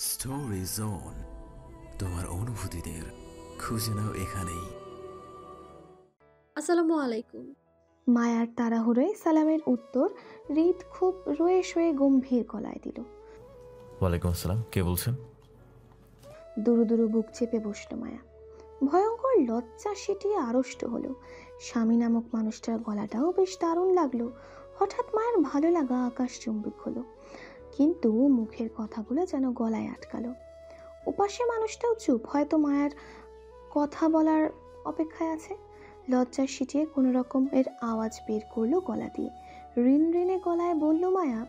Story zone, তোমার অনুভূতিদের খুঁজে নাও এখানেই। আসসালামু আলাইকুম। মায়ার তাড়াহুড়োয় সালামের উত্তর হৃদ খুব রয়ে শয়ে গম্ভীর গলায় দিল। ওয়ালাইকুম আসসালাম, কে বলছেন? দুরু দুরু বুক চেপে বসল মায়া। ভয়ঙ্কর লজ্জা সিটিয়ে আড়ষ্ট হলো। স্বামী নামক মানুষটার গলাটাও বেশ দারুণ লাগলো। হঠাৎ মায়ের ভালো লাগা আকাশচুম্বী হলো, কিন্তু মুখের কথাগুলো যেন গলায় আটকালো। ওপাশে মানুষটাও চুপ, হয়তো মায়ের কথা বলার অপেক্ষায় আছে। লজ্জার সিটিয়ে কোনো রকমের আওয়াজ বের করলো গলা দিয়ে। রিন রিনে গলায় বলল মায়া,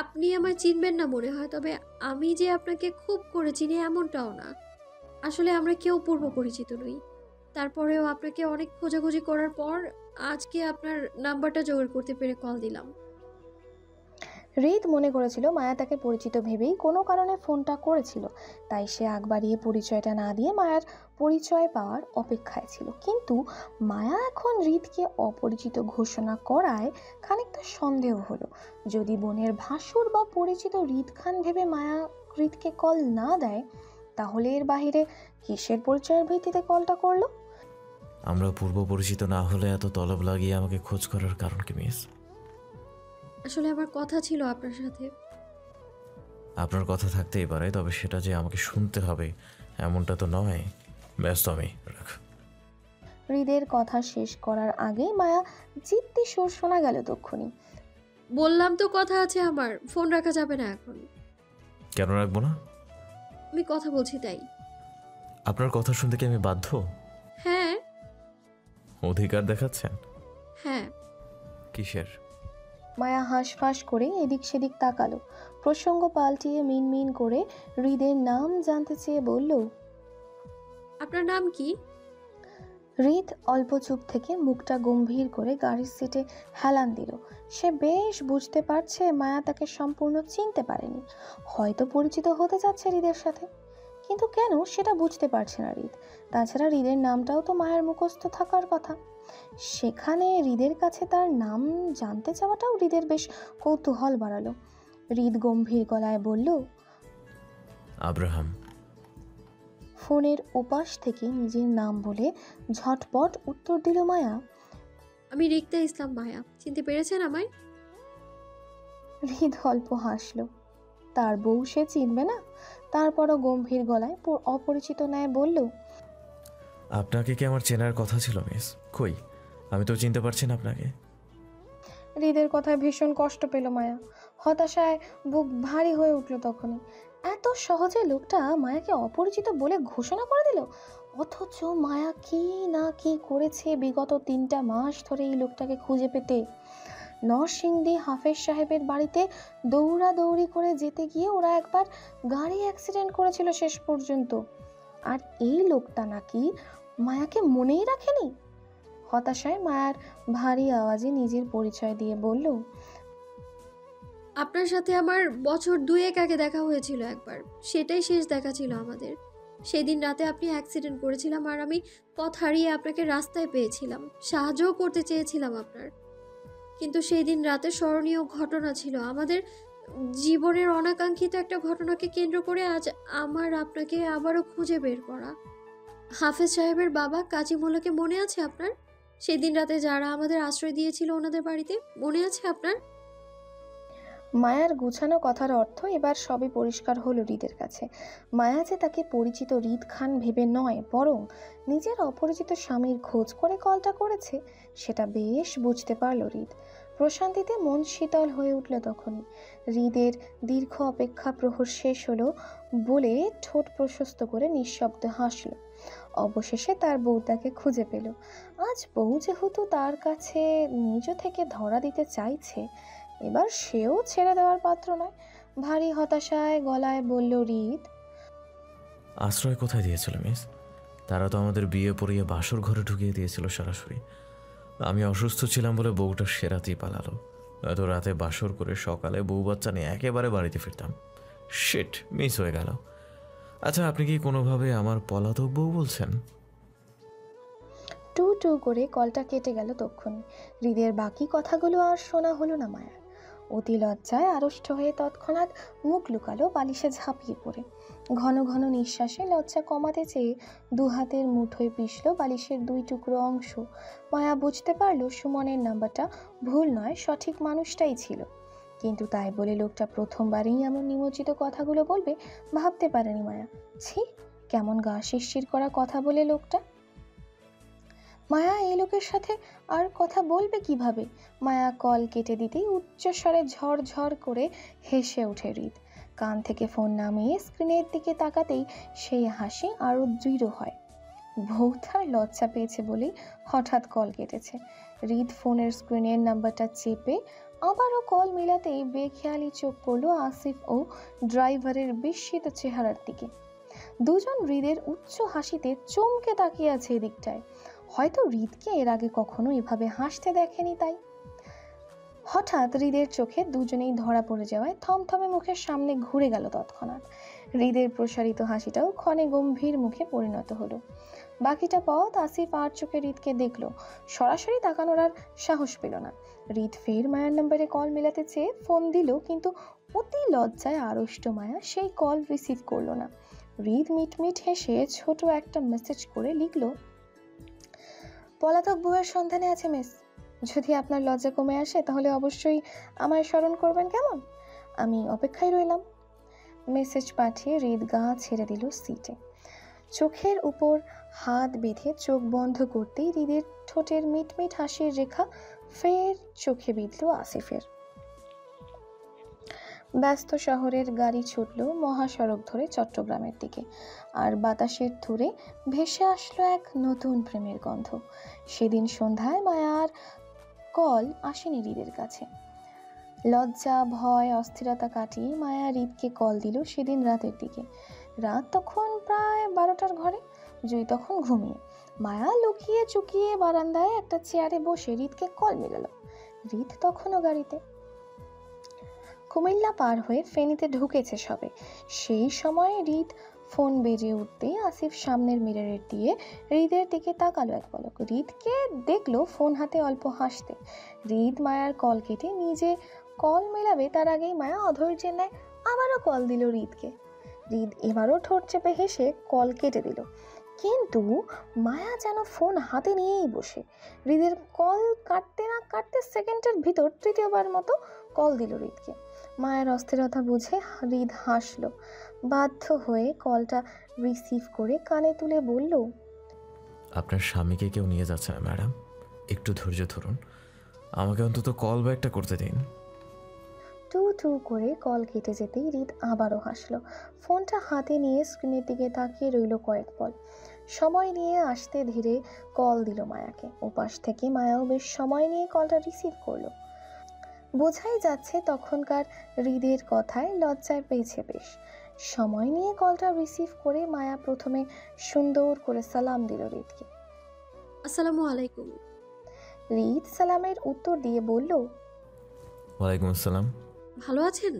আপনি আমায় চিনবেন না মনে হয়, তবে আমি যে আপনাকে খুব করে চিনি এমনটাও না। আসলে আমরা কেউ পূর্ব পরিচিত নই। তারপরেও আপনাকে অনেক খোঁজাখুঁজি করার পর আজকে আপনার নাম্বারটা জোগাড় করতে পেরে কল দিলাম। হৃদ মনে করেছিল মায়া তাকে পরিচিত ভেবেই কোনো কারণে ফোনটা করেছিল, তাই সে আগ বাড়িয়ে পরিচয়টা না দিয়ে মায়ার পরিচয় পাওয়ার অপেক্ষায় ছিল। কিন্তু মায়া এখন হৃদকে অপরিচিত ঘোষণা করায় খানিকটা সন্দেহ হলো। যদি বোনের ভাসুর বা পরিচিত হৃদ খান ভেবে মায়া হৃদকে কল না দেয়, তাহলে এর বাহিরে কিসের পরিচয়ের ভিত্তিতে কলটা করলো? আমরা পূর্ব পরিচিত না হলে এত তলব লাগিয়ে আমাকে খোঁজ করার কারণ কি মিস? আসলে আমার কথা ছিল আপনার সাথে। আপনার কথা থাকতেই পারে, তবে সেটা যে আমাকে শুনতে হবে এমনটা তো নয়। ব্যস্ত আমি, রাখ। হৃদের কথা শেষ করার আগেই মায়া জিদ্দি সুর শোনা গেল তক্ষুনি। বললাম তো কথা আছে আমার, ফোন রাখা যাবে না এখন। কেন রাখবো না? আমি কথা বলছি তাই। আপনার কথা শুনতে কি আমি বাধ্য? হ্যাঁ। অধিকার দেখাচ্ছেন? হ্যাঁ। কিসের? মায়া হাঁসফাঁস করে এদিক সেদিক তাকালো। প্রসঙ্গ পাল্টিয়ে মিনমিন করে হৃদের নাম জানতে চেয়ে বলল, আপনার নাম কি? হৃদ অল্প চুপ থেকে মুখটা গম্ভীর করে গাড়ির সিটে হেলান দিল। সে বেশ বুঝতে পারছে মায়া তাকে সম্পূর্ণ চিনতে পারেনি, হয়তো পরিচিত হতে যাচ্ছে হৃদের সাথে, কিন্তু কেন সেটা বুঝতে পারছে না হৃদ। তাছাড়া হৃদের নামটাও তো মায়ের মুখস্থ থাকার কথা। সেখানে হৃদের কাছে তার নাম জানতে চাওয়াটাও হৃদের বেশ কৌতূহল বাড়ালো। হৃদ গম্ভীর গলায় বলল, আব্রাহাম। ফোনের ওপাশ থেকে নিজের নাম বলে ঝটপট উত্তর দিল মায়া। আমি রিক্তা ইসলাম মায়া, চিনতে পেরেছেন আমায়? হৃদ অল্প হাসল। তার বউ সে চিনবে না? তারপরও গম্ভীর গলায় অপরিচিত ন্যায় বলল, আপনাকে কি আমার চেনার কথা ছিল মিস? কই, আমি তো চিনতে পারছি না আপনাকে। হৃদের কথায় ভীষণ কষ্ট পেল মায়া। হতাশায় বুক ভারী হয়ে উঠল তখনই। এত সহজে লোকটা মায়াকে অপরিচিত বলে ঘোষণা করে দিল, অথচ মায়া কি না কি করেছে বিগত 3টা মাস ধরে এই লোকটাকে খুঁজে পেতে। নরসিংদী হাফেজ সাহেবের বাড়িতে দৌড়াদৌড়ি করে যেতে গিয়ে ওরা একবার গাড়ি অ্যাক্সিডেন্ট করেছিল শেষ পর্যন্ত, আর এই লোকটা নাকি মায়াকে মনেই রাখেনি। হতাশায় মায়ার ভারী আওয়াজে নিজের পরিচয় দিয়ে বলল, আপনার সাথে আমার বছর 2 আগে দেখা হয়েছিল একবার, সেটাই শেষ দেখা ছিল আমাদের। সেদিন রাতে আপনি অ্যাক্সিডেন্ট করেছিলাম আর আমি পথ হারিয়ে আপনাকে রাস্তায় পেয়েছিলাম, সাহায্যও করতে চেয়েছিলাম আপনার। কিন্তু সেই দিন রাতে স্মরণীয় ঘটনা ছিল আমাদের জীবনের, অনাকাঙ্ক্ষিত একটা ঘটনাকে কেন্দ্র করে আজ আমার আপনাকে আবারও খুঁজে বের করা। হাফেজ সাহেবের বাবা কাজী মোল্লাকে মনে আছে আপনার? সেদিন রাতে যারা আমাদের আশ্রয় দিয়েছিল ওনাদের বাড়িতে, মনে আছে আপনার? মায়ার গুছানো কথার অর্থ এবার সবই পরিষ্কার হলো হৃদের কাছে। মায়া যে তাকে পরিচিত হৃদ খান ভেবে নয়, বরং নিজের অপরিচিত স্বামীর খোঁজ করে কলটা করেছে, সেটা বেশ বুঝতে পারল হৃদ। প্রশান্তিতে মন শীতল হয়ে উঠল তখনই। হৃদের দীর্ঘ অপেক্ষা প্রহর শেষ হলো বলে ঠোঁট প্রশস্ত করে নিঃশব্দে হাসল। অবশেষে তার বউ তাকে খুঁজে পেল। আজ বউ যেহেতু তার কাছে নিজ থেকে ধরা দিতে চাইছে, এবার সেও ছেড়ে দেওয়ার পাত্র নয়। ভারী হতাশায় গলায় বলল হৃদ, আশ্রয় কোথায় দিয়েছিল মিস? তারা তো আমাদের বিয়ে পড়িয়ে বাসর ঘরে ঢুকিয়ে দিয়েছিল সরাসরি। আমি অসুস্থ ছিলাম বলে বউটা সেরাতেই পালালো। এত রাতে বাসর করে সকালে বউ বাচ্চা নিয়ে একেবারে বাড়িতে ফিরতাম। শিট, মিস হয়ে গেল। আচ্ছা, আপনি কি কোনোভাবে আমার পলাতক বউ বলছেন? টু টু করে কলটা কেটে গেল তক্ষুনি। হৃদের বাকি কথাগুলো আর শোনা হলো না মায়ার। অতি লজ্জায় আড়ষ্ট হয়ে তৎক্ষণাৎ মুখ লুকালো বালিশে ঝাঁপিয়ে পড়ে। ঘন ঘন নিঃশ্বাসে লজ্জা কমাতে চেয়ে দু হাতের মুঠোয় পিষল বালিশের 2 টুকরো অংশ। মায়া বুঝতে পারল সুমনের নাম্বারটা ভুল নয়, সঠিক মানুষটাই ছিল, কিন্তু তাই বলে লোকটা প্রথমবারই এমন নিমজ্জিত কথাগুলো বলবে ভাবতে পারেনি মায়া। ছি, কেমন গা শিরশির করা কথা বলে লোকটা। মায়া এই লোকের সাথে আর কথা বলবে কিভাবে? মায়া কল কেটে দিতেই উচ্চস্বরে ঝড় করে হেসে ওঠে হৃদ। কান থেকে ফোন নামিয়ে স্ক্রিনের দিকে তাকাতেই সেই হাসি আরও দৃঢ় হয়। বউটার লজ্জা পেয়েছে বলেই হঠাৎ কল কেটেছে। হৃদ ফোনের স্ক্রিনের নাম্বারটা চেপে আবারও কল মেলাতেই বেখেয়ালি চোখ পড়ল আসিফ ও ড্রাইভারের বিস্মিত চেহারার দিকে। দুজন হৃদের উচ্চ হাসিতে চমকে তাকিয়ে আছে এদিকটায়। হয়তো হৃদকে এর আগে কখনো এভাবে হাসতে দেখেনি তাই। হঠাৎ হৃদের চোখে দুজনেই ধরা পড়ে যাওয়ায় থমথমে মুখের সামনে ঘুরে গেল তৎক্ষণাৎ। হৃদের প্রসারিত হাসিটাও ক্ষণে গম্ভীর মুখে পরিণত হলো। বাকিটা পথ আসিফ আর চোখে হৃদকে দেখল, সরাসরি তাকানোর আর সাহস পেল না। হৃদ ফের মায়ার নম্বরে কল মেলাতে চেয়ে ফোন দিল, কিন্তু অতি লজ্জায় আড়ষ্ট মায়া সেই কল রিসিভ করলো না। হৃদ মিটমিট হেসে ছোট একটা মেসেজ করে লিখল, পলাতক বউয়ের সন্ধানে আছে মিস। যদি আপনার লজ্জা কমে আসে তাহলে অবশ্যই আমায় স্মরণ করবেন, কেমন? আমি অপেক্ষায় রইলাম। মেসেজ পাঠিয়ে হৃদ গা ছেড়ে দিল সিটে। চোখের উপর হাত বেঁধে চোখ বন্ধ করতেই হৃদের ঠোঁটের মিটমিট হাসির রেখা ফের চোখে বিঁধল আসিফের। ব্যস্ত শহরের গাড়ি ছুটল মহাসড়ক ধরে চট্টগ্রামের দিকে, আর বাতাসের ধরে ভেসে আসলো এক নতুন প্রেমের গন্ধ। সেদিন সন্ধ্যায় মায়ার কল আসেনি হৃদের কাছে। লজ্জা, ভয়, অস্থিরতা কাটিয়ে মায়া হৃদকে কল দিল সেদিন রাতের দিকে। রাত তখন প্রায় 12টার ঘরে, জুই তখন ঘুমিয়ে। মায়া লুকিয়ে চুকিয়ে বারান্দায় একটা চেয়ারে বসে হৃদকে কল মেলালো। হৃদ তখনও গাড়িতে। কুমিল্লা পার হয়ে ফেনীতে ঢুকেছে সবে। সেই সময় হৃদ ফোন বেজে উঠতেই আসিফ সামনের মিররের দিয়ে হৃদের দিকে তাকালো এক পলক। হৃদকে দেখলো ফোন হাতে অল্প হাসতে। হৃদ মায়ার কল কেটে নিজে কল মেলাবে তার আগেই মায়া অধৈর্যের ন্যায় আবারও কল দিল হৃদকে। হৃদ এবারও ঠোঁট চেপে হেসে কল কেটে দিল, কিন্তু মায়া যেন ফোন হাতে নিয়েই বসে। হৃদের কল কাটতে না কাটতে সেকেন্ডের ভিতর তৃতীয়বার মতো কল দিল হৃদকে। মায়ের অস্থিরতা বুঝে হৃদ হাসলো। বাধ্য হয়ে কলটা রিসিভ করে কানে তুলে বলল, আপনার স্বামীকে কেউ নিয়ে যাচ্ছে না ম্যাডাম, একটু ধৈর্য ধরুন, আমাকে অন্তত কল ব্যাকটা করতে দিন। টু টু করে কল কেটে যেতেই হৃদ আবারও হাসলো। ফোনটা হাতে নিয়ে স্ক্রিনের দিকে তাকিয়ে রইল কয়েক পল। সময় নিয়ে আস্তে ধীরে কল দিল মায়াকে। ওপাশ থেকে মায়াও বেশ সময় নিয়ে কলটা রিসিভ করলো। বোঝাই যাচ্ছে তখনকার হৃদের কথায় লজ্জায় পেয়েছে বেশ। সময় নিয়ে কলটা রিসিভ করে মায়া প্রথমে সুন্দর করে সালাম দিল হৃদকে। আসসালামু আলাইকুম। হৃদ সালামের উত্তর দিয়ে বলল, ওয়ালাইকুম আসসালাম। ভালো আছেন?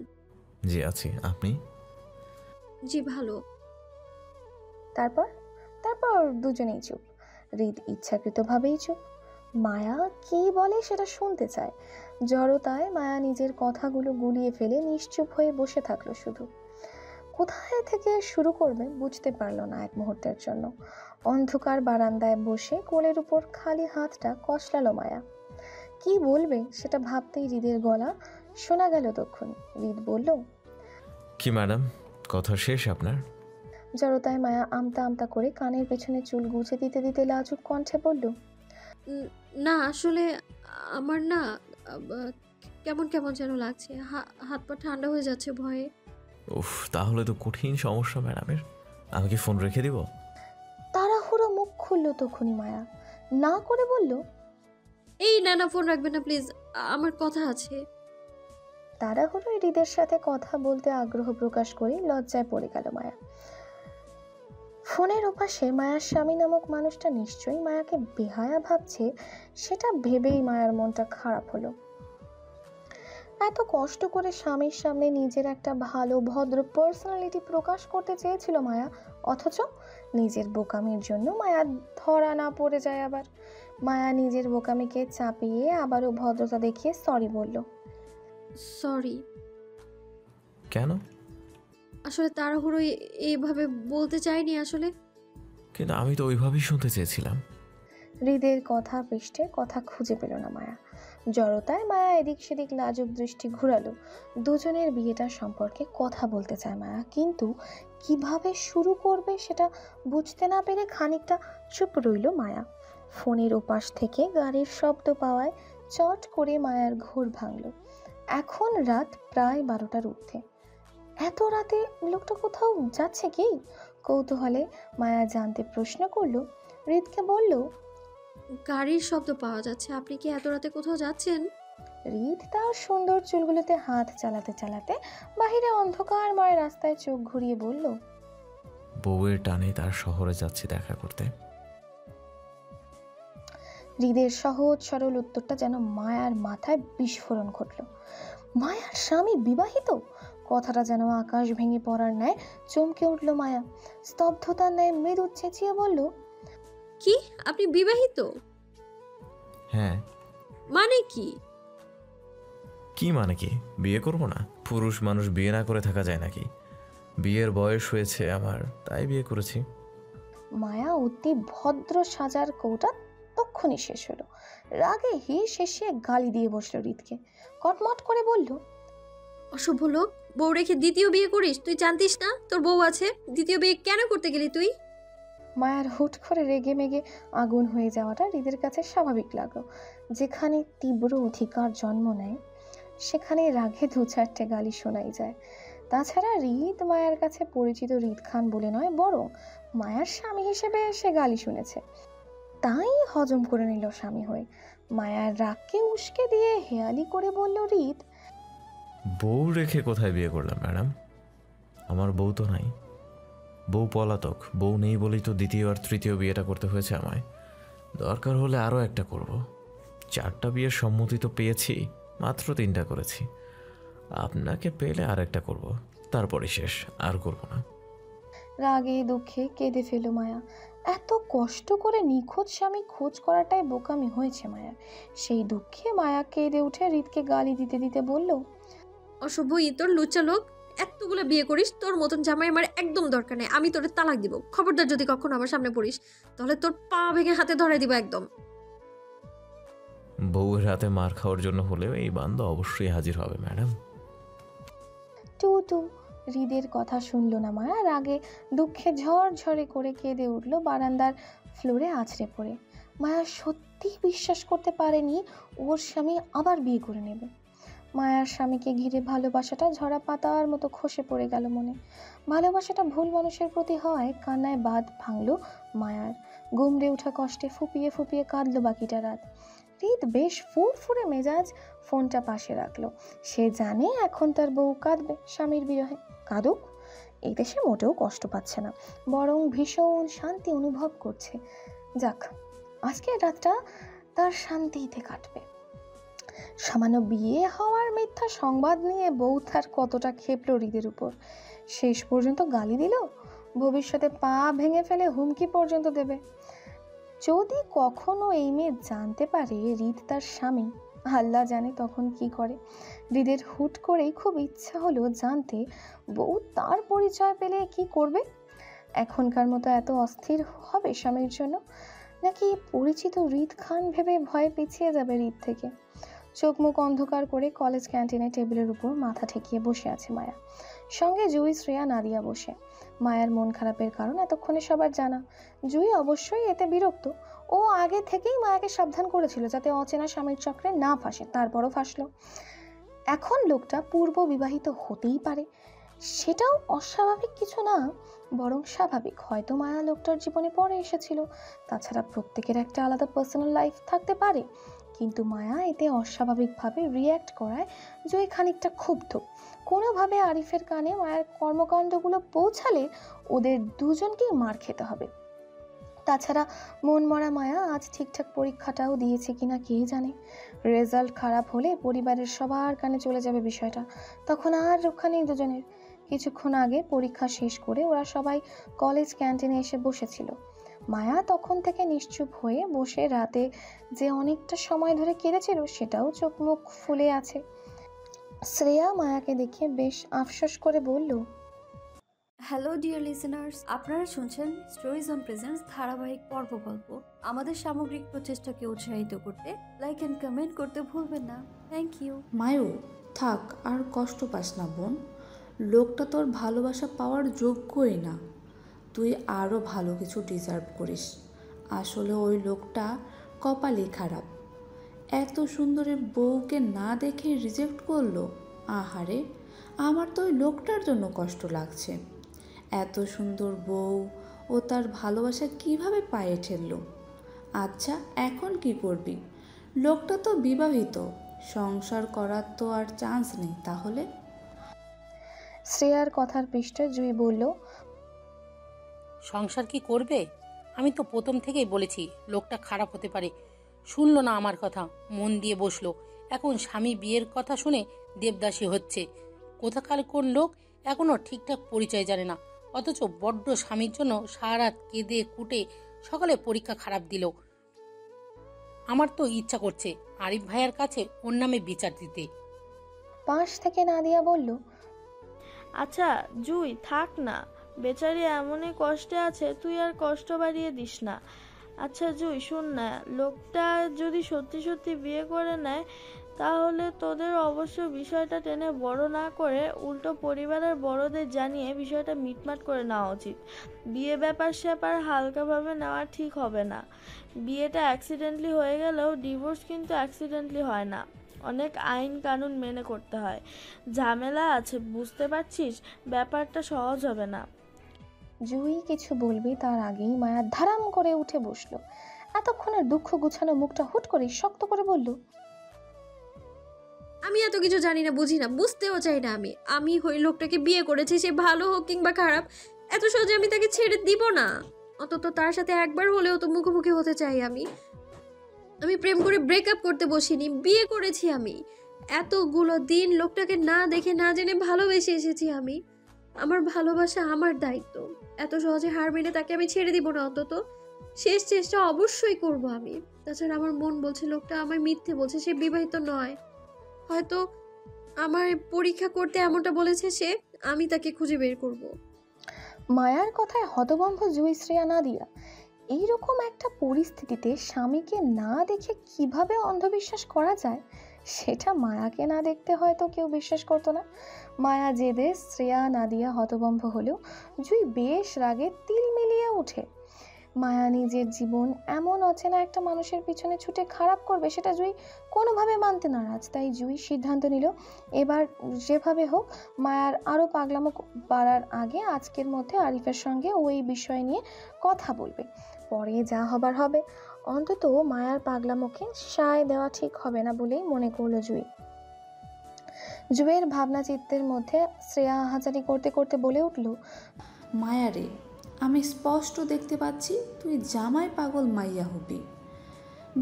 জি আছি, আপনি? জি ভালো। তারপর দুজনেই চুপ। হৃদ ইচ্ছাকৃতভাবেই চুপ। মায়া কি বলে সেটা শুনতে চায়। জড়তায় মায়া নিজের কথাগুলো গুলিয়ে ফেলে নিশ্চুপ হয়ে বসে থাকলো শুধু। কোথায় থেকে শুরু করবে বুঝতে পারল না এক মুহূর্তের জন্য। অন্ধকার বারান্দায় বসে কোলের উপর খালি হাতটা কষলালো মায়া। কি বলবে সেটা ভাবতেই হৃদের গলা শোনা গেল তক্ষুনি। হৃদ বলল, কি ম্যাডাম, কথা শেষ আপনার? জড়তায় মায়া আমতা আমতা করে কানের পেছনে চুল গুছে দিতে দিতে লাজুক কণ্ঠে বলল, না আসলে আমার না কেমন কেমন যেন লাগছে, হাত পা ঠান্ডা হয়ে যাচ্ছে ভয়ে। উফ, তাহলে তো কঠিন সমস্যা ম্যাডামের। আমি কি ফোন রেখে দিব? তাড়াহুড়ো মুখ খুলল তখনই মায়া। না করে বলল, এই না না, ফোন রাখবেন না প্লিজ, আমার কথা আছে। তাড়াহুড়ো হৃদের সাথে কথা বলতে আগ্রহ প্রকাশ করে লজ্জায় পড়ে গেল মায়া। ফোনের ওপাশে মায়ার স্বামী নামক মানুষটা নিশ্চয়ই মায়াকে বেহায়া ভাবছে, সেটা ভেবেই মায়ার মনটা খারাপ হলো। এত কষ্ট করে স্বামীর সামনে নিজের একটা ভালো ভদ্র পার্সোনালিটি প্রকাশ করতে চেয়েছিল মায়া, অথচ নিজের বোকামির জন্য মায়া ধরা না পড়ে যায়। আবার মায়া নিজের বোকামিকে চাপিয়ে আবারও ভদ্রতা দেখিয়ে সরি বলল। সরি। কেন? আসলে তাড়াহুড়ো এইভাবে বলতে চাইনি আসলে। কিন্তু আমি তো ওইভাবেই শুনতে চেয়েছিলাম। হৃদের কথা পৃষ্ঠে কথা খুঁজে পেল না মায়া। জড়তায় মায়া এদিক সেদিক লাজুক দৃষ্টি ঘুরালো। দুজনের বিয়েটা সম্পর্কে কথা বলতে চায় মায়া, কিন্তু কিভাবে শুরু করবে সেটা বুঝতে না পেরে খানিকটা চুপ রইল মায়া। ফোনের ওপাশ থেকে গাড়ির শব্দ পাওয়ায় চট করে মায়ার ঘোর ভাঙল। এখন রাত প্রায় 12টার ঊর্ধ্বে। এত রাতে লোকটা কোথাও যাচ্ছে কি? কৌতূহলে মায়া জানতে প্রশ্ন করলো। হৃদকে বলল, গাড়ির শব্দ পাওয়া যাচ্ছে, আপনি কি এত রাতে কোথাও যাচ্ছেন? হৃদ তার সুন্দর চুলগুলোতে হাত চালাতে চালাতে বাহিরে অন্ধকারময় রাস্তায় চোখ ঘুরিয়ে বলল, বউয়ের টানে তার শহরে যাচ্ছি দেখা করতে। হৃদের সহজ সরল উত্তরটা যেন মায়ার মাথায় বিস্ফোরণ ঘটল। মায়ার স্বামী বিবাহিত? কথাটা যেন আকাশ ভেঙে পড়ার ন্যায় চমকে উঠল মায়া। স্তব্ধতার ন্যায় মৃদু চেঁচিয়ে বলল, কি, আপনি বিবাহিত? হ্যাঁ। মানে কি? কি মানে কি? বিয়ে করব না? পুরুষ মানুষ বিয়ে না করে থাকা যায় নাকি? বিয়ের বয়স হয়েছে আমার, তাই বিয়ে করেছি। মায়া অতি ভদ্র সাজার কৌটা তক্ষুনি শেষ হলো। রাগে শেষে গালি দিয়ে বসলো হৃদকে। কটমট করে বলল, অশুভ লোক, বউ রেখে দ্বিতীয় বিয়ে করিস? তুই জানতিস না তোর বউ আছে? দ্বিতীয় বিয়ে কেন করতে গেলি তুই? মায়ার হুট করে রেগে মেগে আগুন হয়ে যাওয়াটা হৃদের কাছে স্বাভাবিক লাগলো। যেখানে তীব্র অধিকার জন্ম নেয় সেখানে রাগে দু চারটে গালি শোনাই যায়। তাছাড়া হৃদ মায়ার কাছে পরিচিত হৃদ খান বলে নয়, বরং মায়ার স্বামী হিসেবে সে গালি শুনেছে, তাই হজম করে নিল স্বামী হয়ে। মায়ার রাগকে উস্কে দিয়ে হেয়ালি করে বলল হৃদ, বউ রেখে কোথায় বিয়ে করলাম ম্যাডাম? আমার বউ তো নাই। বউ পলাতক। বউ নেই বলেই তো দ্বিতীয় আর তৃতীয় বিয়েটা করতে হয়েছে আমায়। দরকার হলে আরও একটা করব। 4টা বিয়ের সম্মতি তো পেয়েছি, মাত্র 3টা করেছি। আপনাকে পেলে আর একটা করব, তারপরে শেষ, আর করব না। রাগে দুঃখে কেঁদে ফেল মায়া। এত কষ্ট করে নিখোঁজ স্বামী খোঁজ করাটাই বোকামি হয়েছে মায়ার। সেই দুঃখে মায়া কেঁদে উঠে হৃদকে গালি দিতে দিতে বলল, অশুভ তোর লুচ্চা লোক, এতগুলো বিয়ে করিস, তোর মতন জামাই আমার একদম দরকার নেই। আমি তোরে তালাক দিব। খবরদার যদি কখনো আমার সামনে পড়িস, তাহলে তোর পা ভেঙে হাতে ধরাই দিব একদম। বউয়ের হাতে মার খাওয়ার জন্য হলেও এই বান্দা অবশ্যই হাজির হবে ম্যাডাম। Two two. হৃদের কথা শুনল না মায়া। রাগে দুঃখে ঝরঝরে করে কেঁদে উঠল বারান্দার ফ্লোরে আছড়ে পড়ে। মায়া সত্যি বিশ্বাস করতে পারেনি ওর স্বামী আবার বিয়ে করে নেবে। মায়ার স্বামীকে ঘিরে ভালোবাসাটা ঝরা পাতার মতো খসে পড়ে গেল মনে। ভালোবাসাটা ভুল মানুষের প্রতি হওয়ায় কান্নায় বাঁধ ভাঙল মায়ার। গুমড়ে ওঠা কষ্টে ফুপিয়ে ফুপিয়ে কাঁদলো বাকিটা রাত। হৃদ বেশ ফুরফুরে মেজাজ ফোনটা পাশে রাখলো। সে জানে এখন তার বউ কাঁদবে স্বামীর বিরহে। কাঁদুক, এই দেশে মোটেও কষ্ট পাচ্ছে না, বরং ভীষণ শান্তি অনুভব করছে। যাক, আজকের রাতটা তার শান্তিতে কাটবে। সামান্য বিয়ে হওয়ার মিথ্যা সংবাদ নিয়ে বউ তার কতটা ক্ষেপল হৃদের উপর। শেষ পর্যন্ত গালি দিল, ভবিষ্যতে পা ভেঙে ফেলে হুমকি পর্যন্ত দেবে। যদি কখনো এই মেয়ে জানতে পারে হৃদ তার স্বামী, আল্লাহ জানে তখন কি করে। হৃদের হুট করেই খুব ইচ্ছা হলো জানতে বউ তার পরিচয় পেলে কি করবে। এখনকার মতো এত অস্থির হবে স্বামীর জন্য, নাকি পরিচিত হৃদ খান ভেবে ভয়ে পিছিয়ে যাবে হৃদ থেকে। চোখ মুখ অন্ধকার করে কলেজ ক্যান্টিনে টেবিলের উপর মাথা ঠেকিয়ে বসে আছে মায়া। সঙ্গে জুই, শ্রেয়া, নাদিয়া বসে। মায়ার মন খারাপের কারণ এতক্ষণে সবার জানা। জুই অবশ্যই এতে বিরক্ত। ও আগে থেকেই মায়াকে সাবধান করেছিল যাতে অচেনা স্বামীর চক্রে না ফাঁসে, তারপরও ফাঁসলো। এখন লোকটা পূর্ব বিবাহিত হতেই পারে, সেটাও অস্বাভাবিক কিছু না, বরং স্বাভাবিক। হয়তো মায়া লোকটার জীবনে পরে এসেছিল, তাছাড়া প্রত্যেকের একটা আলাদা পার্সোনাল লাইফ থাকতে পারে। কিন্তু মায়া এতে অস্বাভাবিকভাবে রিয়্যাক্ট করায় জয় খানিকটা ক্ষুব্ধ। কোনোভাবে আরিফের কানে মায়ের কর্মকাণ্ডগুলো পৌঁছালে ওদের দুজনকেই মার খেতে হবে। তাছাড়া মন মরা মায়া আজ ঠিকঠাক পরীক্ষাটাও দিয়েছে কিনা কে জানে। রেজাল্ট খারাপ হলে পরিবারের সবার কানে চলে যাবে বিষয়টা, তখন আর রক্ষা নেই দুজনের। কিছুক্ষণ আগে পরীক্ষা শেষ করে ওরা সবাই কলেজ ক্যান্টিনে এসে বসেছিল। মায়া তখন থেকে নিশ্চুপ হয়ে বসে রাতে যে অনেকটা সময় ধরে কেঁদেছিল সেটাও চোখ মুখ ফুলে আছে। শ্রেয়া মায়াকে দেখে বেশ আফসোস করে বলল, হ্যালো ডিয়ার লিসেনার্স, আপনারা শুনছেন স্টোরিজ অন প্রেজেন্স ধারাবাহিক পর্ব গল্প। আমাদের সামগ্রিক প্রচেষ্টাকে উৎসাহিত করতে লাইক অ্যান্ড কমেন্ট করতে ভুলবেন না। Thank you. মায়ু, থাক আর কষ্ট পাস না বোন। লোকটা তোর ভালোবাসা পাওয়ার যোগ্যই না। তুই আরও ভালো কিছু ডিজার্ভ করিস। আসলে ওই লোকটা কপালই খারাপ। এত সুন্দরের বউকে না দেখে রিজেক্ট করলো। আহারে, আমার তো ওই লোকটার জন্য কষ্ট লাগছে। এত সুন্দর বউ ও তার ভালোবাসা কিভাবে পায়ে ঠেললো। আচ্ছা, এখন কি করবি? লোকটা তো বিবাহিত, সংসার করার তো আর চান্স নেই তাহলে। শ্রেয়ার কথার পৃষ্ঠে জুই বলল, সংসার কি করবে? আমি তো প্রথম থেকেই বলেছি লোকটা খারাপ হতে পারে। শুনলো না আমার কথা, মন দিয়ে বসলো। এখন স্বামী বিয়ের কথা শুনে দেবদাসী হচ্ছে। কোথাকার কোন লোক এখনো ঠিকঠাক পরিচয় জানে না, অথচ বড্ড স্বামীর জন্য সারা রাত কেঁদে কুটে সকালে পরীক্ষা খারাপ দিল। আমার তো ইচ্ছা করছে আরিফ ভাইয়ের কাছে ওর নামে বিচার দিতে। পাশ থেকে নাদিয়া বলল, আচ্ছা জুই, থাক না, বেচারি এমনই কষ্টে আছে, তুই আর কষ্ট বাড়িয়ে দিস না। আচ্ছা জুই, শোন না, লোকটা যদি সত্যি সত্যি বিয়ে করে নেয় তাহলে তোদের অবশ্য বিষয়টা টেনে বড় না করে উল্টো পরিবারের বড়দের জানিয়ে বিষয়টা মিটমাট করে নেওয়া উচিত। বিয়ে ব্যাপার স্যাপার হালকাভাবে নেওয়া ঠিক হবে না। বিয়েটা অ্যাক্সিডেন্টলি হয়ে গেলেও ডিভোর্স কিন্তু অ্যাক্সিডেন্টলি হয় না, অনেক আইন কানুন মেনে করতে হয়, ঝামেলা আছে, বুঝতে পারছিস? ব্যাপারটা সহজ হবে না। জুই কিছু বলবে তার আগেই মায়া ধারাম করে উঠে বসলো। এতক্ষণের দুঃখ গুছানো মুখটা হুট করে শক্ত করে বলল, আমি এত কিছু জানি না, বুঝি না, বুঝতেও চাই না। আমি ওই লোকটাকে বিয়ে করেছি, সে ভালো হোক কিংবা খারাপ, এত সহজে আমি তাকে ছেড়ে দিব না। অন্তত তার সাথে একবার হলেও তো মুখোমুখি হতে চাই। আমি প্রেম করে ব্রেকআপ করতে বসিনি, বিয়ে করেছি। আমি এতগুলো দিন লোকটাকে না দেখে না জেনে ভালোবেসে এসেছি। আমার ভালোবাসা আমার দায়িত্ব। এত সহজে হার মেনে তাকে আমি ছেড়ে দিব না। অন্তত শেষ চেষ্টা অবশ্যই করব আমি। তাছাড়া আমার মন বলছে লোকটা আমায় মিথ্যে বলছে, সে বিবাহিত নয়। হয়তো আমার পরীক্ষা করতে এমনটা বলেছে সে, আমি তাকে খুঁজে বের করব। মায়ার কথায় হতভম্ব জুই, শ্রেয়া, নাদিয়া। এইরকম একটা পরিস্থিতিতে স্বামীকে না দেখে কিভাবে অন্ধবিশ্বাস করা যায় সেটা মায়াকে না দেখতে হয়তো কেউ বিশ্বাস করতো না। মায়া জেদে, শ্রেয়া, নাদিয়া হতভম্ব হলেও জুই বেশ রাগে তিল মিলিয়ে ওঠে। মায়া নিজের জীবন এমন অচেনা একটা মানুষের পিছনে ছুটে খারাপ করবে সেটা জুই কোনোভাবে মানতে নারাজ। তাই জুই সিদ্ধান্ত নিল এবার যেভাবে হোক মায়ার আরও পাগলামো বাড়ার আগে আজকের মধ্যে আরিফের সঙ্গে ওই বিষয় নিয়ে কথা বলবে। পরে যা হবার হবে, অন্তত মায়ার পাগলামোকে সায় দেওয়া ঠিক হবে না বলেই মনে করলো জুই। জুইয়ের ভাবনা চিত্তের মধ্যে শ্রেয়া হাজারি করতে করতে বলে উঠল, মায়ারে, আমি স্পষ্ট দেখতে পাচ্ছি তুই জামাই পাগল মাইয়া হবি।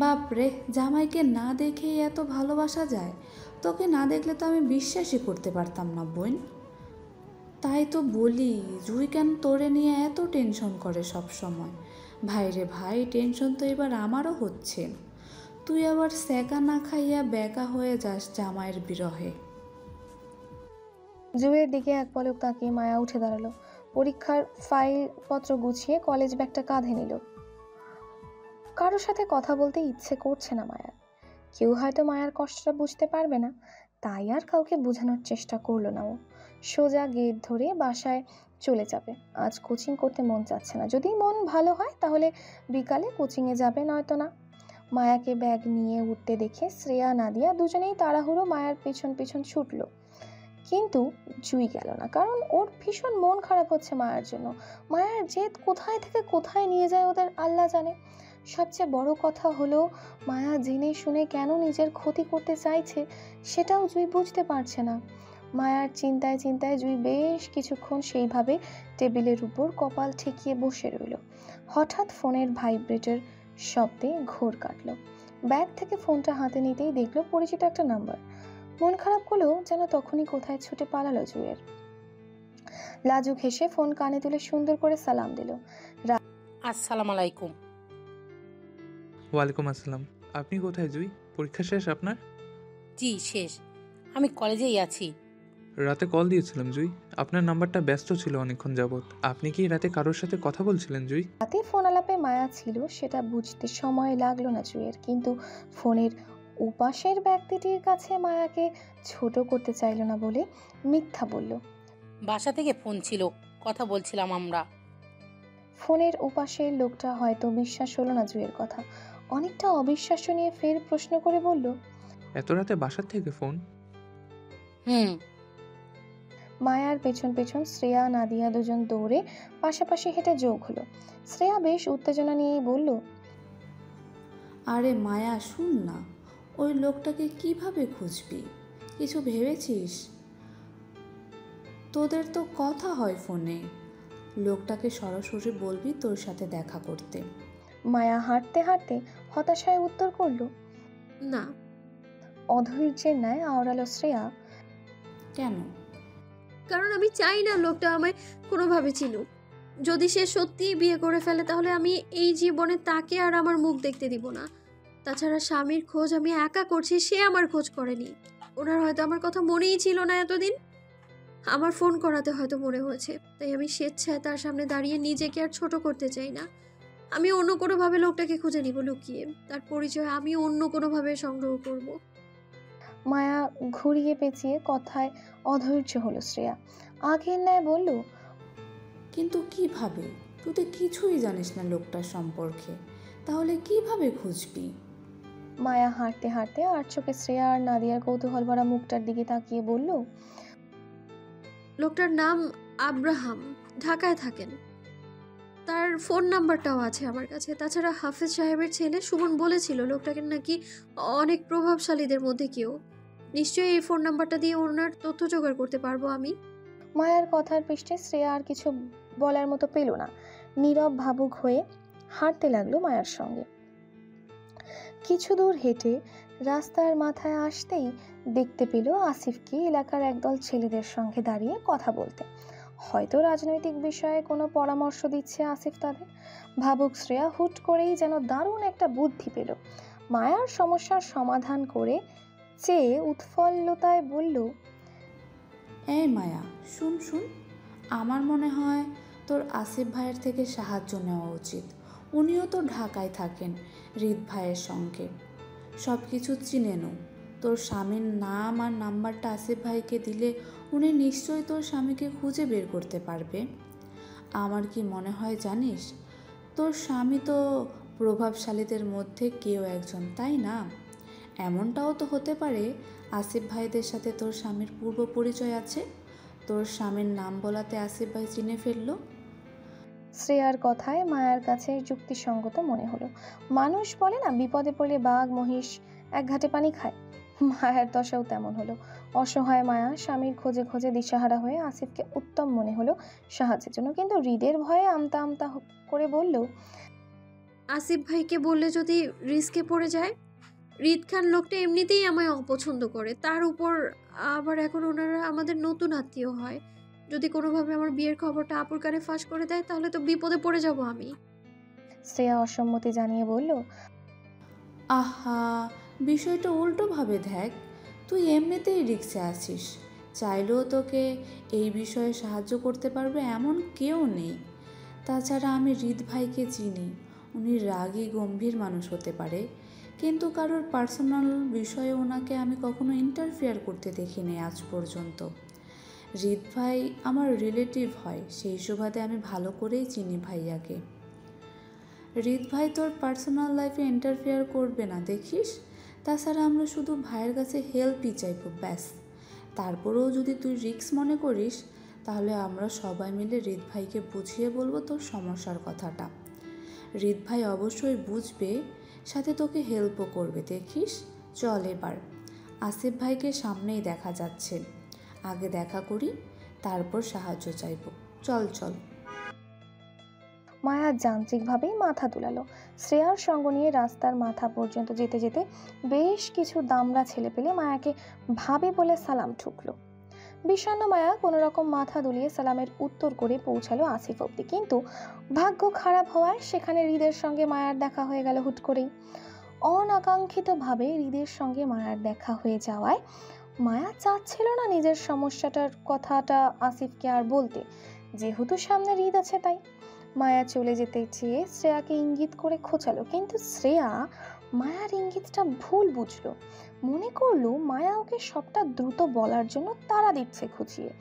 বাপরে, জামাইকে না দেখেই এত ভালোবাসা যায়? তোকে না দেখলে তো আমি বিশ্বাসই করতে পারতাম না বোন। তাই তো বলি, জুই কেন তোরে নিয়ে এত টেনশন করে সব সময়। ভাইরে ভাই, টেনশন তো এবার আমারও হচ্ছে। তুই আবার সেকা না খাইয়া বেকা হয়ে যাস জামাইয়ের বিরহে। জুইয়ের দিকে এক পলক তাকিয়ে মায়া উঠে দাঁড়ালো। পরীক্ষার ফাইলপত্র গুছিয়ে কলেজ ব্যাগটা কাঁধে নিল। কারোর সাথে কথা বলতে ইচ্ছে করছে না মায়ার। কেউ হয়তো মায়ার কষ্টটা বুঝতে পারবে না, তাই আর কাউকে বোঝানোর চেষ্টা করলো না। ও সোজা গেট ধরে বাসায় চলে যাবে। আজ কোচিং করতে মন চাচ্ছে না। যদি মন ভালো হয় তাহলে বিকালে কোচিংয়ে যাবে, নয়তো না। মায়াকে ব্যাগ নিয়ে উঠতে দেখে শ্রেয়া, নাদিয়া দুজনেই তাড়াহুড়ো মায়ার পিছন পিছন ছুটলো। কিন্তু জুই গেল না, কারণ ওর ভীষণ মন খারাপ হচ্ছে মায়ার জন্য। মায়ার জেদ কোথায় থেকে কোথায় নিয়ে যায় ওদের আল্লাহ জানে। সবচেয়ে বড় কথা হলো মায়া জেনে শুনে কেন নিজের ক্ষতি করতে চাইছে সেটাও জুই বুঝতে পারছে না। মায়ার চিন্তায় চিন্তায় জুই বেশ কিছুক্ষণ সেইভাবে টেবিলের উপর কপাল ঠেকিয়ে বসে রইল। হঠাৎ ফোনের ভাইব্রেটের শব্দে ঘোর কাটল। ব্যাগ থেকে ফোনটা হাতে নিতেই দেখলো পরিচিত একটা নাম্বার। মন খারাপ হলেও যেন তখনই কোথায় ছুটে পালালো জুইয়ের। লাজুক হেসে ফোন কানে তুলে সুন্দর করে সালাম দিল। আসসালামু আলাইকুম। ওয়ালাইকুম আসসালাম। আপনি কোথায় জুই? পরীক্ষা শেষ আপনার? জি শেষ। আমি কলেজেই আছি। রাতে কল দিয়েছিলাম জুই, আপনার নাম্বারটা ব্যস্ত ছিল অনেকক্ষণ যাবৎ। আপনি কি রাতে কারোর সাথে কথা বলছিলেন জুই? রাতে ফোন আলাপে মায়া ছিল সেটা বুঝতে সময় লাগলো না জুইয়ের, কিন্তু ফোনের উপাসের ব্যক্তিটির কাছে মায়াকে ছোট করতে চাইল না বলে মিথ্যা বলল। বাসা থেকে ফোন ছিল, কথা বলছিলাম আমরা। ফোনের উপাসের লোকটা হয়তো বিশ্বাস হলো না জুইয়ের কথা, অনেকটা অবিশ্বাস্য নিয়ে ফের প্রশ্ন করে বলল, এত রাতে বাসার থেকে ফোন? হুম। মায়ার পেছন পেছন শ্রেয়া নাদিয়া দুজন দৌড়ে পাশাপাশি হেঁটে যোগ হলো। শ্রেয়া বেশ উত্তেজনা নিয়েই বলল, আরে মায়া শুন না, ওই লোকটাকে কিভাবে খুঁজবি? কিছু ভেবেছিস? তোদের তো কথা হয় ফোনে, লোকটাকে সরাসরি বলবি তোর সাথে দেখা করতে। মায়া হাঁটতে হাঁটতে হতাশায় উত্তর করল। না। অধৈর্যের ন্যায় আওড়ালো শ্রেয়া, কেন? কারণ আমি চাই না লোকটা আমায় কোনোভাবে চিনুক। যদি সে সত্যিই বিয়ে করে ফেলে তাহলে আমি এই জীবনে তাকে আর আমার মুখ দেখতে দিব না। তাছাড়া স্বামীর খোঁজ আমি একা করছি, সে আমার খোঁজ করেনি। ওনার হয়তো আমার কথা মনেই ছিল না এতদিন, আমার ফোন করাতে হয়তো মনে হয়েছে। তাই আমি স্বেচ্ছায় তার সামনে দাঁড়িয়ে নিজেকে আর ছোট করতে চাই না। আমি অন্য কোনোভাবে লোকটাকে খুঁজে নিব, লুকিয়ে তার পরিচয় আমি অন্য কোনোভাবে সংগ্রহ করব। মায়া ঘুরিয়ে পেঁচিয়ে কথায় অধৈর্য হলো শ্রেয়া। আগের ন্যায় বলল, কিন্তু কিভাবে? তুই তো কিছুই জানিস না লোকটার সম্পর্কে, তাহলে কিভাবে খুঁজবি? মায়া হাঁটতে হাঁটতে আর চোখে শ্রেয়া আর নাদিয়ার কৌতূহল ভরা মুখটার দিকে তাকিয়ে বলল, লোকটার নাম আব্রাহাম, ঢাকায় থাকেন। তার ফোন নাম্বারটাও আছে আমার কাছে। তাছাড়া হাফেজ সাহেবের ছেলে সুমন বলেছিল লোকটাকে নাকি অনেক প্রভাবশালীদের মধ্যে কেউ। নিশ্চয়ই এই ফোন নাম্বারটা দিয়ে ওনার তথ্য জোগাড় করতে পারবো আমি। মায়ার কথার পৃষ্ঠে শ্রেয়া আর কিছু বলার মতো পেল না, নীরব ভাবুক হয়ে হাঁটতে লাগলো মায়ার সঙ্গে। কিছু দূর হেঁটে রাস্তার মাথায় আসতেই দেখতে পেল আসিফকে এলাকার একদল ছেলেদের সঙ্গে দাঁড়িয়ে কথা বলতে। হয়তো রাজনৈতিক বিষয়ে কোনো পরামর্শ দিচ্ছে আসিফ তাদের। ভাবুক শ্রেয়া হুট করেই যেন দারুণ একটা বুদ্ধি পেল। মায়ার সমস্যার সমাধান করে চেয়ে উৎফুল্লতায় বলল, এই মায়া, শুন শুন, আমার মনে হয় তোর আসিফ ভাইয়ের থেকে সাহায্য নেওয়া উচিত। উনিও তো ঢাকায় থাকেন হৃদ ভাইয়ের সঙ্গে, সব কিছু চিনে নো। তোর স্বামীর নাম আর নাম্বারটা আসিফ ভাইকে দিলে উনি নিশ্চয়ই তোর স্বামীকে খুঁজে বের করতে পারবে। আমার কি মনে হয় জানিস, তোর স্বামী তো প্রভাবশালীদের মধ্যে কেউ একজন, তাই না? এমনটাও তো হতে পারে আসিফ ভাইদের সাথে তোর স্বামীর পূর্ব পরিচয় আছে, তোর স্বামীর নাম বলাতে আসিফ ভাই চিনে ফেললো। শ্রেয়ার কথায় মায়ার কাছে যুক্তিসঙ্গত মনে হলো। মানুষ বলে না, বিপদে পড়লে বাঘ মহিষ এক ঘাটে পানি খায়। মায়ার দশাও তেমন হলো। অসহায় মায়া স্বামীর খোঁজে খোঁজে দিশাহারা হয়ে আসিফকে উত্তম মনে হলো সাহায্যের জন্য, কিন্তু হৃদের ভয়ে আমতা আমতা করে বলল, আসিফ ভাইকে বললে যদি রিস্কে পড়ে যায়। রিদ খান লোকটা এমনিতেই আমায় অপছন্দ করে, তার উপর আবার এখন ওনারা আমাদের নতুন আত্মীয় হয়। যদি কোনোভাবে আমার বিয়ের খবরটা আপুর কানে ফাঁস করে দেয় তাহলে তো বিপদে পড়ে যাব আমি। শ্রেয়া অসম্মতি জানিয়ে বলল, আহা, বিষয়টা উল্টোভাবে দেখ, তুই এমনিতেই রিক্সে আছিস, চাইলেও তোকে এই বিষয়ে সাহায্য করতে পারবে এমন কেউ নেই। তাছাড়া আমি হৃদ ভাইকে চিনি, উনি রাগী গম্ভীর মানুষ হতে পারে, কিন্তু কারোর পার্সোনাল বিষয়ে ওনাকে আমি কখনো ইন্টারফেয়ার করতে দেখিনি আজ পর্যন্ত। হৃদ ভাই আমার রিলেটিভ হয়, সেই সুবাদে আমি ভালো করেই চিনি ভাইয়াকে। হৃদ ভাই তোর পার্সোনাল লাইফে ইন্টারফেয়ার করবে না দেখিস। তাছাড়া আমরা শুধু ভাইয়ের কাছে হেল্পই চাইবো, ব্যাস। তারপরেও যদি তুই রিস্ক মনে করিস তাহলে আমরা সবাই মিলে হৃদ ভাইকে বুঝিয়ে বলবো তোর সমস্যার কথাটা। হৃদ ভাই অবশ্যই বুঝবে, সাথে তোকে হেল্পও করবে দেখিস। চল এবার, আসিফ ভাইকে সামনেই দেখা যাচ্ছে, আগে দেখা করি তারপর সাহায্য চাইব। চল চল। মায়া যান্ত্রিকভাবেই মাথা দুলালো। শ্রেয়ার সঙ্গ নিয়ে রাস্তার মাথা পর্যন্ত যেতে যেতে বেশ কিছু দামড়া ছেলে পেলে মায়াকে ভাবি বলে সালাম ঠুকলো। বিষণ্ণ মায়া কোনো রকম মাথা দুলিয়ে সালামের উত্তর করে পৌঁছালো আসিফ অব্দি, কিন্তু ভাগ্য খারাপ হওয়ায় সেখানে হৃদের সঙ্গে মায়ার দেখা হয়ে গেল হুট করেই। অনাকাঙ্ক্ষিতভাবে হৃদের সঙ্গে মায়ার দেখা হয়ে যাওয়ায় মায়া চাচ্ছিল না নিজের সমস্যাটার কথাটা আসিফকে আর বলতে, যেহেতু সামনে হৃদ আছে তাই। মায়া চলে যেতে চেয়ে শ্রেয়াকে ইঙ্গিত করে খোঁচালো, কিন্তু শ্রেয়া মায়ার ইঙ্গিতটা ভুল বুঝলো। মনে করলো মায়া ওকে সবটা দ্রুত বলার জন্য তাড়া দিচ্ছে খুঁচিয়ে।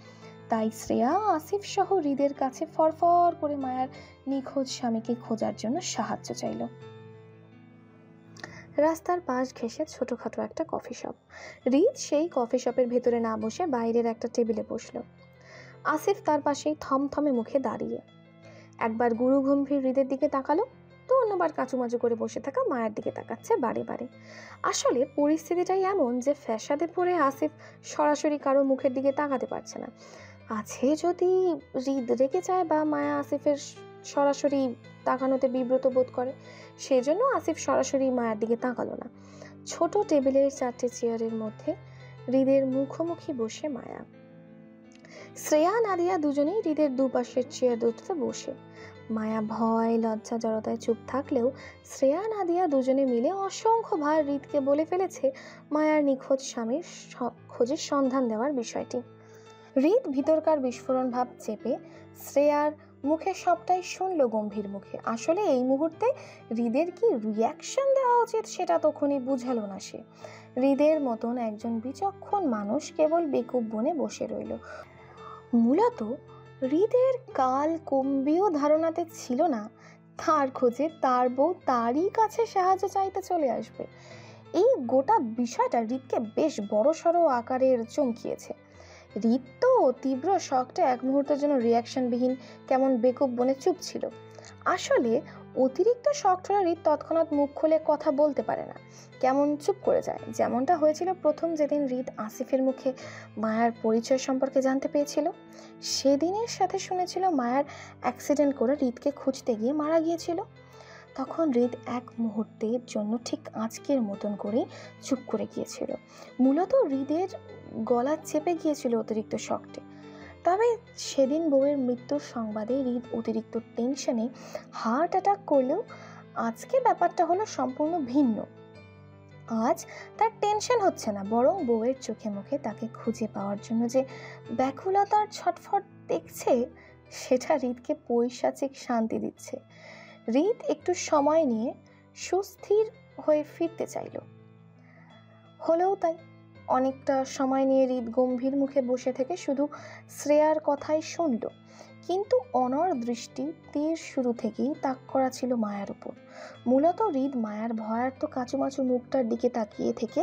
তাই শ্রেয়া আসিফ সহ হৃদের কাছে ফরফর করে মায়ার নিখোঁজ স্বামীকে খোঁজার জন্য সাহায্য চাইল। রাস্তার পাশ ঘেঁষে ছোটখাটো একটা কফি শপ। হৃদ সেই কফি শপের ভেতরে না বসে বাইরের একটা টেবিলে বসলো। আসিফ তার পাশেই থমথমে মুখে দাঁড়িয়ে একবার গুরু গম্ভীর হৃদের দিকে তাকালো, তো অন্যবার কাচুমাচু করে বসে থাকা মায়ের দিকে তাকাচ্ছে বারে বারে। আসলে পরিস্থিতিটাই এমন যে ফ্যাসাদে পড়ে আসিফ সরাসরি কারো মুখের দিকে তাকাতে পারছে না। আছে যদি হৃদ রেগে যায় বা মায়া আসিফের সরাসরি তাকানোতে বিব্রত বোধ করে, সেজন্য আসিফ সরাসরি মায়ের দিকে তাকালো না। ছোট টেবিলের 4টে চেয়ারের মধ্যে হৃদের মুখোমুখি বসে মায়া। শ্রেয়া নাদিয়া দুজনেই হৃদের দুপাশের চেয়ার দুটোতে বসে। মায়া ভয় লজ্জা জড়তায় চুপ থাকলেও শ্রেয়া নাদিয়া দুজনে মিলে অসংখ্যবার হৃদকে বলে ফেলেছে মায়ার নিখোঁজ স্বামীর খোঁজের সন্ধান দেওয়ার বিষয়টি। হৃদ ভিতরকার বিস্ফোরণ ভাব চেপে শ্রেয়ার মুখে সবটাই শুনল গম্ভীর মুখে। আসলে এই মুহূর্তে হৃদের কি রিয়াকশন দেওয়া উচিত সেটা তখনই বুঝালো না সে। হৃদের মতন একজন বিচক্ষণ মানুষ কেবল বেকুব বনে বসে রইল। মূলত হৃদের কাল কম্বীয় ধারণাতে ছিল না তার খোঁজে তার বউ তারই কাছে সাহায্য চাইতে চলে আসবে। এই গোটা বিষয়টা হৃদকে বেশ বড়সড় আকারের চমকিয়েছে। হৃদ তো তীব্র শকটা এক মুহূর্তের জন্য রিয়াকশনবিহীন কেমন বেকুব বনে চুপ ছিল। আসলে অতিরিক্ত শকড হলে হৃদ তৎক্ষণাৎ মুখ খুলে কথা বলতে পারে না, কেমন চুপ করে যায়। যেমনটা হয়েছিল প্রথম যেদিন হৃদ আসিফের মুখে মায়ার পরিচয় সম্পর্কে জানতে পেয়েছিল। সেদিনের সাথে শুনেছিল মায়ার অ্যাক্সিডেন্ট করে হৃদকে খুঁজতে গিয়ে মারা গিয়েছিল। তখন হৃদ এক মুহূর্তের জন্য ঠিক আজকের মতন করে চুপ করে গিয়েছিল। মূলত হৃদের গলা চেপে গিয়েছিল অতিরিক্ত শকটে। তবে সেদিন বউয়ের মৃত্যুর সংবাদে হৃদ অতিরিক্ত টেনশনে হার্ট অ্যাটাক করলেও আজকে ব্যাপারটা হলো সম্পূর্ণ ভিন্ন। আজ তার টেনশন হচ্ছে না, বরং বউয়ের চোখে মুখে তাকে খুঁজে পাওয়ার জন্য যে ব্যাকুলতার ছটফট দেখছে সেটা হৃদকে পৈশাচিক শান্তি দিচ্ছে। হৃদ একটু সময় নিয়ে সুস্থির হয়ে ফিরতে চাইল, হলেও তাই। অনেকটা সময় নিয়ে হৃদ গম্ভীর মুখে বসে থেকে শুধু শ্রেয়ার কথাই শুনল, কিন্তু অনড় দৃষ্টি তীর শুরু থেকেই তাক করা ছিল মায়ার উপর। মূলত হৃদ মায়ার ভয়ার্ত কাচুমাচু মুখটার দিকে তাকিয়ে থেকে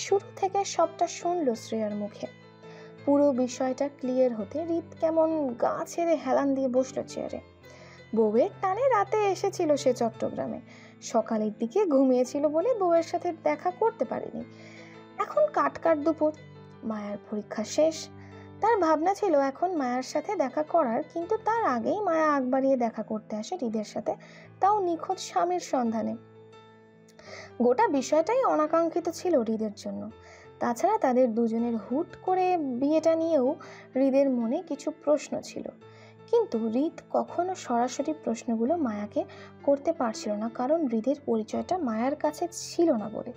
শুরু থেকে সবটা শুনল শ্রেয়ার মুখে। পুরো বিষয়টা ক্লিয়ার হতে হৃদ কেমন গা ছেড়ে হেলান দিয়ে বসলো চেয়ারে। বউয়ের টানে রাতে এসেছিল সে চট্টগ্রামে, সকালের দিকে ঘুমিয়েছিল বলে বউয়ের সাথে দেখা করতে পারেনি। এখন কাট দুপুর, মায়ার পরীক্ষা শেষ। তার ভাবনা ছিল এখন মায়ার সাথে দেখা করার, কিন্তু তার আগেই মায়া আগ বাড়িয়ে দেখা করতে আসে হৃদের সাথে, তাও নিখোঁজ স্বামীর সন্ধানে। গোটা বিষয়টাই অনাকাঙ্ক্ষিত ছিল হৃদের জন্য। তাছাড়া তাদের দুজনের হুট করে বিয়েটা নিয়েও হৃদের মনে কিছু প্রশ্ন ছিল, কিন্তু হৃদ কখনো সরাসরি প্রশ্নগুলো মায়াকে করতে পারছিল না, কারণ হৃদের পরিচয়টা মায়ার কাছে ছিল না বলে।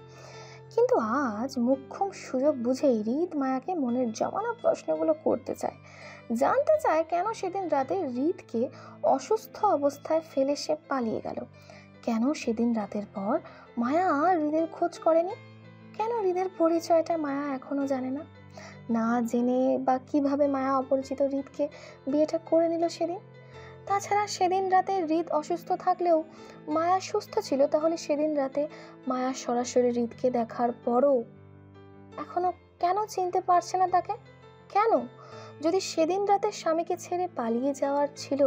কিন্তু আজ মোক্ষম সুযোগ বুঝেই হৃদ মায়াকে মনের জমানো প্রশ্নগুলো করতে চায়। জানতে চায় কেন সেদিন রাতে হৃদকে অসুস্থ অবস্থায় ফেলে সে পালিয়ে গেল, কেন সেদিন রাতের পর মায়া আর হৃদের খোঁজ করেনি, কেন হৃদের পরিচয়টা মায়া এখনো জানে না। না জেনে বা কিভাবে মায়া অপরিচিত হৃদকে বিয়েটা করে নিল সেদিন। তাছাড়া সেদিন রাতে হৃদ অসুস্থ থাকলেও মায়া সুস্থ ছিল, তাহলে সেদিন রাতে মায়া সরাসরি হৃদকে দেখার পরও এখনো কেন চিনতে পারছে না তাকে? কেন? যদি সেদিন রাতে স্বামীকে ছেড়ে পালিয়ে যাওয়ার ছিল,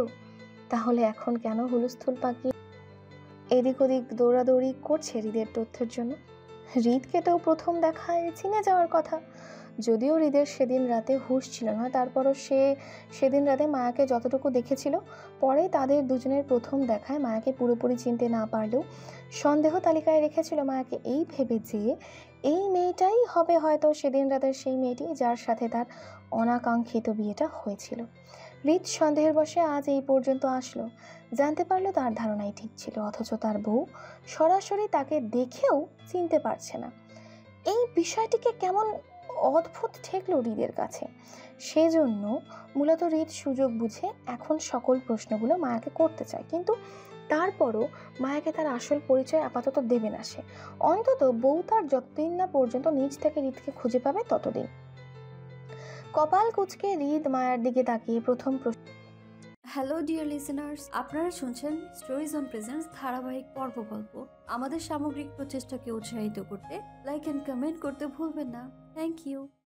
তাহলে এখন কেন হুলস্থুল পাকিয়ে এদিক ওদিক দৌড়াদৌড়ি করছে হৃদের তথ্যের জন্য? হৃদকে তো প্রথম দেখায় চিনে যাওয়ার কথা। যদিও হৃদের সেদিন রাতে হুঁশ ছিল না, তারপরও সে সেদিন রাতে মায়াকে যতটুকু দেখেছিল, পরে তাদের দুজনের প্রথম দেখায় মায়াকে পুরোপুরি চিনতে না পারলেও সন্দেহ তালিকায় রেখেছিল মায়াকে, এই ভেবে যে এই মেয়েটাই হবে হয়তো সেদিন রাতের সেই মেয়েটি যার সাথে তার অনাকাঙ্ক্ষিত বিয়েটা হয়েছিল। হৃদ সন্দেহের বশে আজ এই পর্যন্ত আসলো, জানতে পারলো তার ধারণাই ঠিক ছিল, অথচ তার বউ সরাসরি তাকে দেখেও চিনতে পারছে না। এই বিষয়টিকে কেমন অদ্ভুত ঠেকলো হৃদের কাছে। সেজন্য মূলত হৃদ সুযোগ বুঝে এখন সকল প্রশ্নগুলো মায়াকে করতে চায়, কিন্তু তারপরও মায়াকে তার আসল পরিচয় আপাতত দেবে না সে। অন্তত বউ তার যতদিন না পর্যন্ত নিজ থেকে হৃদকে খুঁজে পাবে ততদিন। কপাল কুঁচকে হৃদ মায়ার দিকে তাকিয়ে প্রথম প্রশ্ন। হ্যালো ডিয়ার লিসেনার্স, আপনারা শুনছেন স্টোরিজ অন প্রেজেন্স ধারাবাহিক পর্ব গল্প। আমাদের সামগ্রিক প্রচেষ্টাকে উৎসাহিত করতে লাইক অ্যান্ড কমেন্ট করতে ভুলবেন না। Thank you.